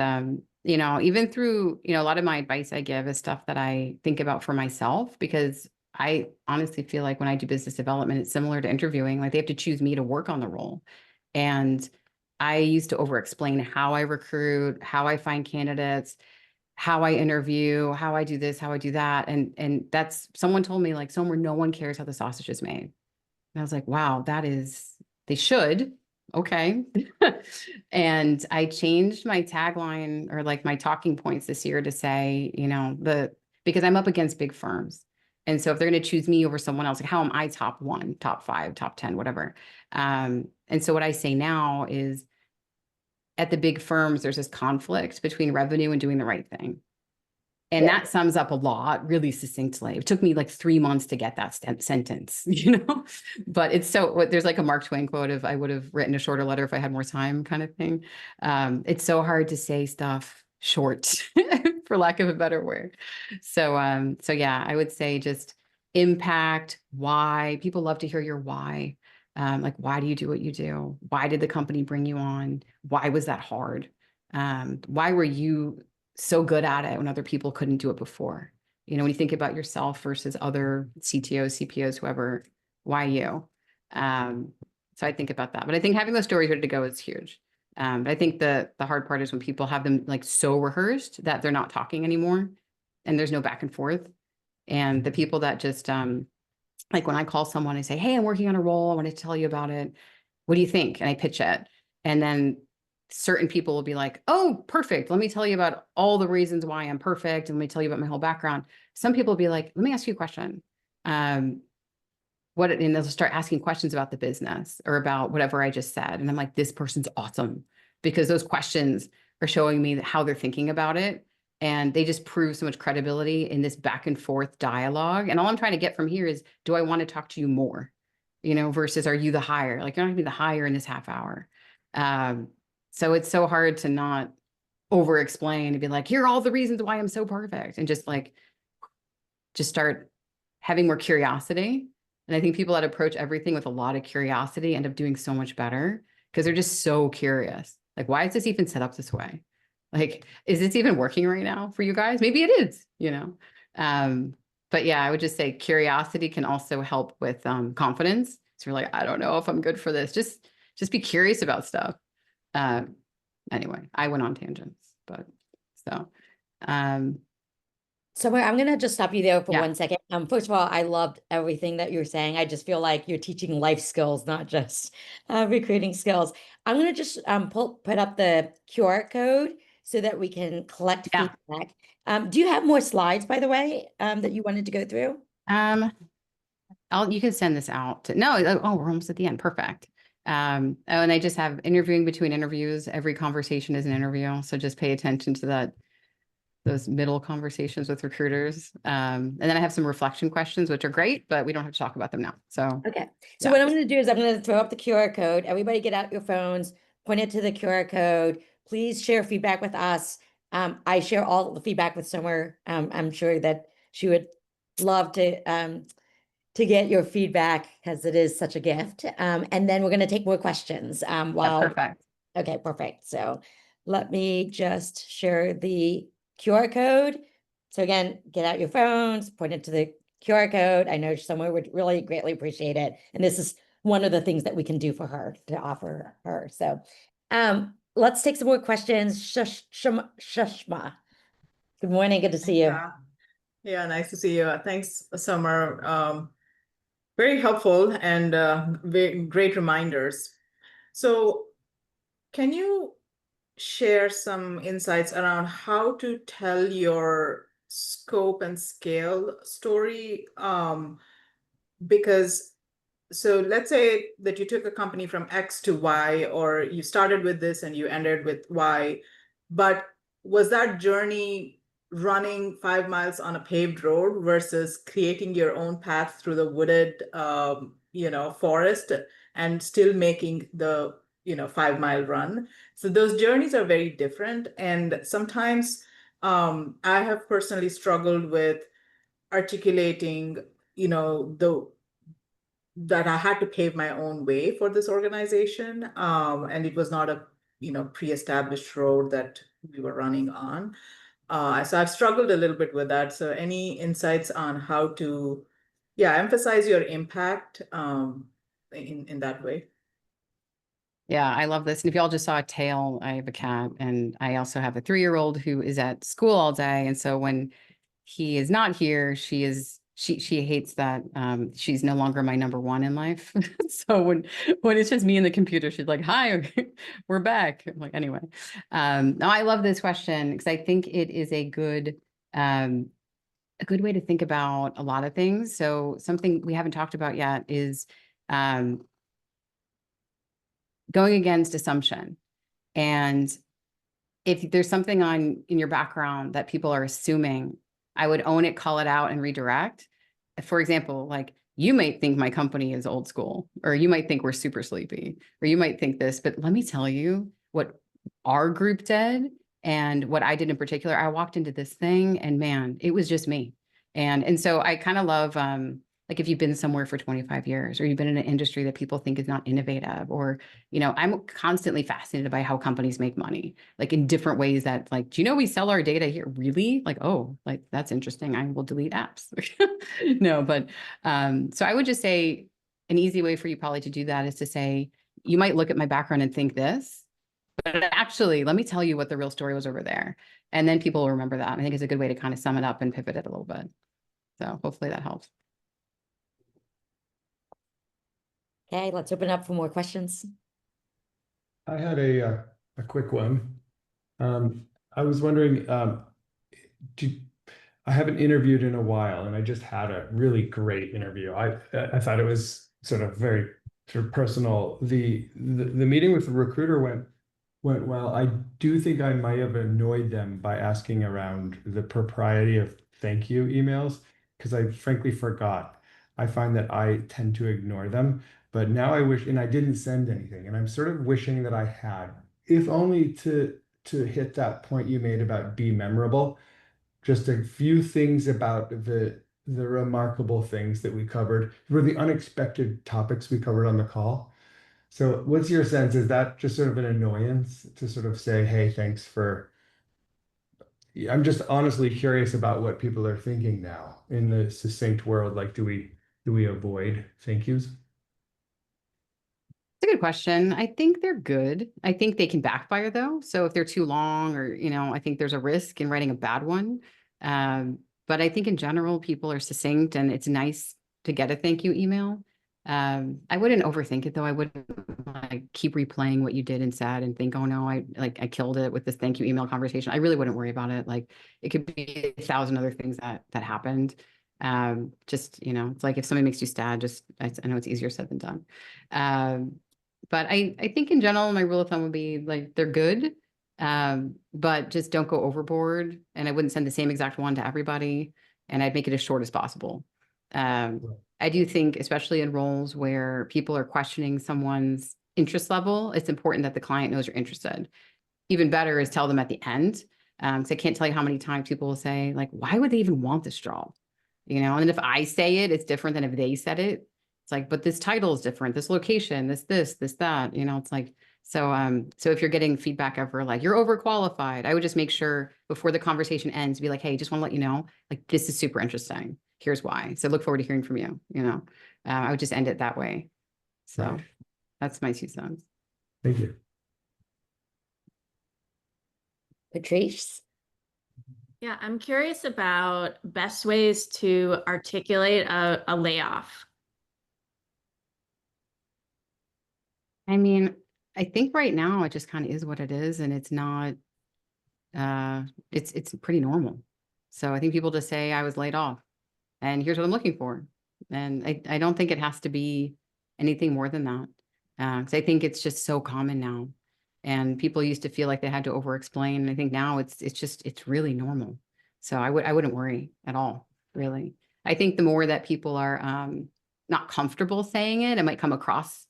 you know, even through, you know, a lot of my advice I give is stuff that I think about for myself, because I honestly feel like when I do business development, it's similar to interviewing. Like they have to choose me to work on the role. And I used to over explain how I recruit, how I find candidates, how I interview, how I do this, how I do that. And that's, someone told me like, somewhere no one cares how the sausage is made. And I was like, wow, that is, they should. Okay. And I changed my tagline or like my talking points this year to say, you know, because I'm up against big firms. And so if they're going to choose me over someone else, like how am I top 1, top 5, top 10, whatever. And so what I say now is, at the big firms, there's this conflict between revenue and doing the right thing. And Yeah. that sums up a lot really succinctly. It took me like 3 months to get that sentence, you know, but it's so, there's like a Mark Twain quote of, I would have written a shorter letter if I had more time kind of thing. It's so hard to say stuff short for lack of a better word. So yeah, I would say just impact, why. People love to hear your why. Like, why do you do what you do? Why did the company bring you on? Why was that hard? Why were you so good at it when other people couldn't do it before? You know, when you think about yourself versus other CTOs, CPOs, whoever, why you? So I think about that. But I think having those stories ready to go is huge. But I think the hard part is when people have them like so rehearsed that they're not talking anymore and there's no back and forth. And the people that just like when I call someone, I say, hey, I'm working on a role, I want to tell you about it. What do you think? And I pitch it. And then certain people will be like, oh, perfect. Let me tell you about all the reasons why I'm perfect. And let me tell you about my whole background. Some people will be like, let me ask you a question. And they'll start asking questions about the business or about whatever I just said. And I'm like, this person's awesome, because those questions are showing me how they're thinking about it. And they just prove so much credibility in this back and forth dialogue. And all I'm trying to get from here is, do I want to talk to you more? You know, versus are you the hire? Like, you're not gonna be the hire in this half hour. So it's so hard to not over explain and be like, here are all the reasons why I'm so perfect. And just start having more curiosity. And I think people that approach everything with a lot of curiosity end up doing so much better, because they're just so curious. Like, why is this even set up this way? Like, is this even working right now for you guys? Maybe it is, you know? But yeah, I would just say curiosity can also help with confidence. So you're like, I don't know if I'm good for this. Just be curious about stuff. Anyway, I went on tangents, but so, So I'm going to just stop you there for Yeah. 1 second. First of all, I loved everything that you're saying. I just feel like you're teaching life skills, not just recruiting skills. I'm going to just put up the QR code so that we can collect Yeah. feedback. Do you have more slides, by the way, that you wanted to go through? You can send this out to, no, oh, we're almost at the end. Perfect. And I just have interviewing between interviews. Every conversation is an interview. So just pay attention to that, those middle conversations with recruiters. And then I have some reflection questions, which are great, but we don't have to talk about them now. So, Okay. So yeah. what I'm going to do is I'm going to throw up the QR code. Everybody get out your phones, point it to the QR code. Please share feedback with us. I share all the feedback with Somer. I'm sure that she would love to get your feedback, because it is such a gift. And then we're going to take more questions. Yeah, While perfect. Okay, perfect. So let me just share the QR code. So again, get out your phones, point it to the QR code. I know someone would really greatly appreciate it. And this is one of the things that we can do for her, to offer her. So let's take some more questions. Shushma. Good morning. Good to see you. Yeah, nice to see you. Thanks, Summer. Very helpful and very great reminders. So can you share some insights around how to tell your scope and scale story? Because so let's say that you took a company from X to Y, or you started with this and you ended with Y, but was that journey running 5 miles on a paved road versus creating your own path through the wooded, forest, and still making the 5-mile run. So those journeys are very different. And sometimes I have personally struggled with articulating, that I had to pave my own way for this organization. And it was not a, pre-established road that we were running on. So I've struggled a little bit with that. So any insights on how to, emphasize your impact in that way? Yeah, I love this. And if y'all just saw a tail, I have a cat, and I also have a 3-year-old who is at school all day. And so when he is not here, she hates that she's no longer my number one in life. So when it's just me and the computer, she's like, "Hi, we're back." I'm like, anyway. No, I love this question because I think it is a good way to think about a lot of things. So something we haven't talked about yet is going against assumption. And if there's something in your background that people are assuming, I would own it, call it out, and redirect. For example, like, you might think my company is old school, or you might think we're super sleepy, or you might think this, but let me tell you what our group did and what I did in particular. I walked into this thing and man, it was just me. And so I kind of love, like, if you've been somewhere for 25 years, or you've been in an industry that people think is not innovative, or, I'm constantly fascinated by how companies make money, like in different ways that, like, do you know we sell our data here? Really? Like, oh, like, that's interesting. I will delete apps. No, but so I would just say an easy way for you probably to do that is to say, you might look at my background and think this, but actually, let me tell you what the real story was over there. And then people will remember that. I think it's a good way to kind of sum it up and pivot it a little bit. So hopefully that helps. Okay, let's open up for more questions. I had a quick one. I was wondering, I haven't interviewed in a while, and I just had a really great interview. I thought it was sort of very sort of personal. The meeting with the recruiter went well. I do think I might have annoyed them by asking around the propriety of thank you emails, because I frankly forgot. I find that I tend to ignore them, but now I wish, and I didn't send anything, and I'm sort of wishing that I had, if only to hit that point you made about be memorable. Just a few things about the remarkable things that we covered, were the unexpected topics we covered on the call. So what's your sense? Is that just sort of an annoyance to sort of say, hey, thanks for, I'm just honestly curious about what people are thinking now in the succinct world. Like, do we avoid thank yous? It's a good question. I think they're good. I think they can backfire though. So if they're too long, or, I think there's a risk in writing a bad one. But I think in general, people are succinct, and it's nice to get a thank you email. I wouldn't overthink it though. I wouldn't like keep replaying what you did and said and think, oh no, I killed it with this thank you email conversation. I really wouldn't worry about it. Like, it could be 1,000 other things that happened. Just, it's like if somebody makes you sad, I know it's easier said than done. But I think in general, my rule of thumb would be like, they're good, but just don't go overboard. And I wouldn't send the same exact one to everybody, and I'd make it as short as possible. I do think, especially in roles where people are questioning someone's interest level, it's important that the client knows you're interested. Even better is tell them at the end. So I can't tell you how many times people will say, like, why would they even want this job? And if I say it, it's different than if they said it. It's like, but this title is different, this location, this, that, it's like, so if you're getting feedback ever, like, you're overqualified, I would just make sure before the conversation ends, be like, hey, just want to let you know, like, this is super interesting. Here's why. So look forward to hearing from you, I would just end it that way. So Right. That's my 2 cents. Thank you. Patrice? Yeah, I'm curious about best ways to articulate a layoff. I mean, I think right now it just kind of is what it is, and it's not, it's pretty normal. So I think people just say, I was laid off and here's what I'm looking for. And I don't think it has to be anything more than that. Because I think it's just so common now. And people used to feel like they had to over-explain. And I think now it's really normal. So I wouldn't worry at all, really. I think the more that people are not comfortable saying it, it might come across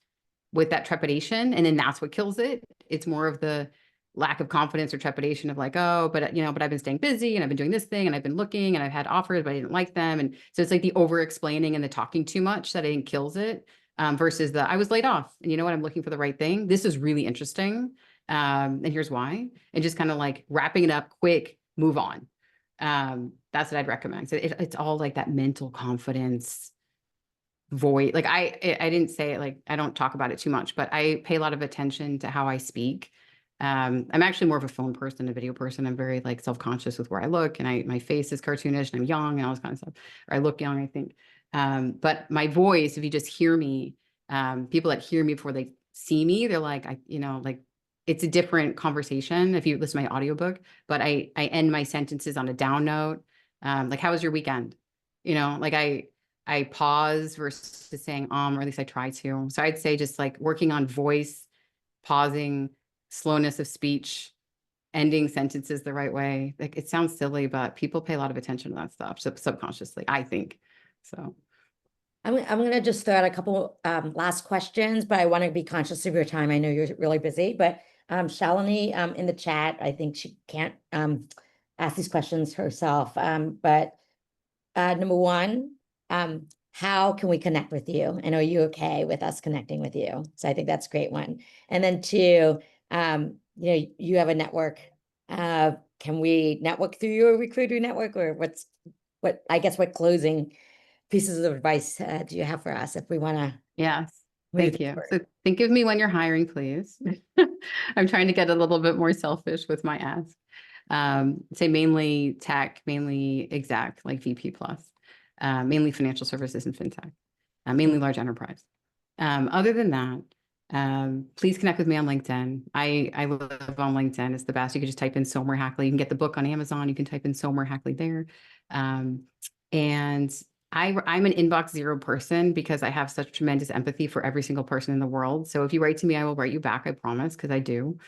with that trepidation, and then that's what kills it. It's more of the lack of confidence or trepidation of like, oh, but but I've been staying busy and I've been doing this thing and I've been looking and I've had offers, but I didn't like them. And so it's like the over explaining and the talking too much that I think kills it, versus the, I was laid off and you know what, I'm looking for the right thing. This is really interesting. And here's why, and just kind of like wrapping it up quick, move on. That's what I'd recommend. So it's all like that mental confidence voice. Like I didn't say it, like I don't talk about it too much, but I pay a lot of attention to how I speak. I'm actually more of a phone person, a video person. I'm very like self-conscious with where I look, and my face is cartoonish and I'm young and all this kind of stuff. Or I look young, I think. But my voice, if you just hear me, people that hear me before they see me, they're like, like it's a different conversation if you listen to my audiobook, but I end my sentences on a down note. Like, how was your weekend? Like I pause versus saying, or at least I try to. So I'd say just like working on voice, pausing, slowness of speech, ending sentences the right way. Like, it sounds silly, but people pay a lot of attention to that stuff subconsciously, I think. So I'm going to just throw out a couple last questions, but I want to be conscious of your time. I know you're really busy, but Shalini in the chat, I think she can't ask these questions herself. But number one, how can we connect with you? And are you okay with us connecting with you? So I think that's a great one. And then two, you have a network. Can we network through your recruiter network, or what closing pieces of advice do you have for us if we want to? Yes, thank you. So think of me when you're hiring, please. I'm trying to get a little bit more selfish with my ask. Say mainly tech, mainly exec, like VP plus, mainly financial services and fintech, mainly large enterprise. Other than that, please connect with me on LinkedIn. I live on LinkedIn. It's the best. You can just type in Somer Hackley. You can get the book on Amazon. You can type in Somer Hackley there. And I'm an inbox zero person because I have such tremendous empathy for every single person in the world. So if you write to me, I will write you back. I promise, because I do.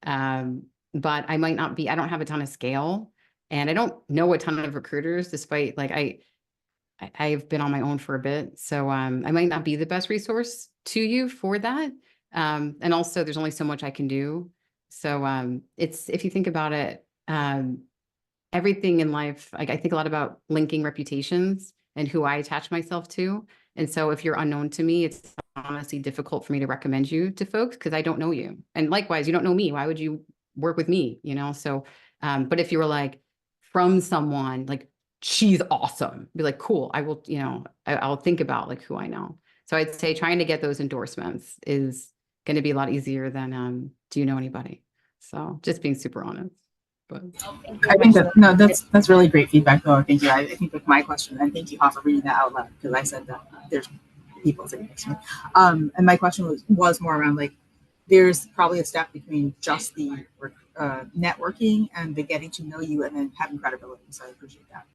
But I might not be, I don't have a ton of scale, and I don't know a ton of recruiters, despite like I've been on my own for a bit. So I might not be the best resource to you for that. And also there's only so much I can do. So it's, if you think about it, everything in life, like I think a lot about linking reputations and who I attach myself to. And so if you're unknown to me, it's honestly difficult for me to recommend you to folks because I don't know you. And likewise, you don't know me. Why would you work with me? So, but if you were like from someone like, she's awesome, be like, cool, I will, I'll think about like who I know. So I'd say trying to get those endorsements is going to be a lot easier than, do you know anybody? So just being super honest. But I think that's really great feedback though. Thank you. I think with my question, and thank you, Ha, for reading that out loud, because I said that there's people sitting next to me. And my question was more around like, there's probably a step between just the networking and the getting to know you and then having credibility. So I appreciate that.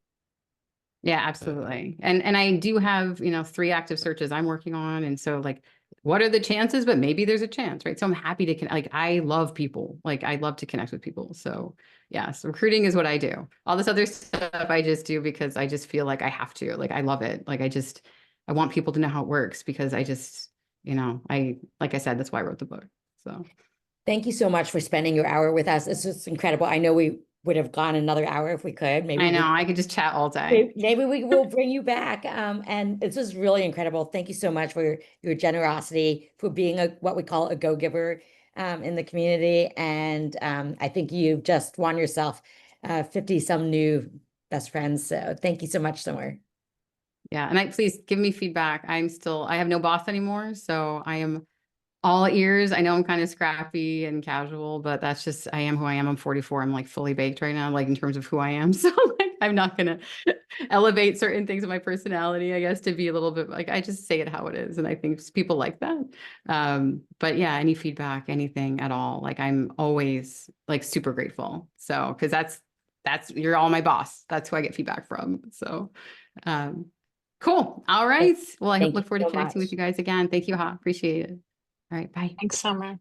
Yeah, absolutely. And I do have, 3 active searches I'm working on. And so like, what are the chances? But maybe there's a chance, right? So I'm happy to like, I love people. Like I love to connect with people. So yeah, so recruiting is what I do. All this other stuff I just do because I just feel like I have to, like, I love it. Like, I want people to know how it works because I just, like I said, that's why I wrote the book. So thank you so much for spending your hour with us. It's just incredible. I know we would have gone another hour if we could. Maybe I know I could just chat all day. Maybe we will bring you back. And this is really incredible. Thank you so much for your generosity, for being what we call a go-giver in the community. And I think you've just won yourself 50 some new best friends. So thank you so much, Somer. Yeah, and please give me feedback. I have no boss anymore, so I am all ears. I know I'm kind of scrappy and casual, but that's just, I am who I am. I'm 44. I'm like fully baked right now, like in terms of who I am. So like, I'm not going to elevate certain things of my personality, I guess, to be a little bit like, I just say it how it is. And I think people like that. But yeah, any feedback, anything at all, like I'm always like super grateful. So, cause that's, you're all my boss. That's who I get feedback from. So, cool. All right. Well, I look forward to connecting with you guys again. Thank you, Ha. Appreciate it. All right. Bye. Thanks, Summer.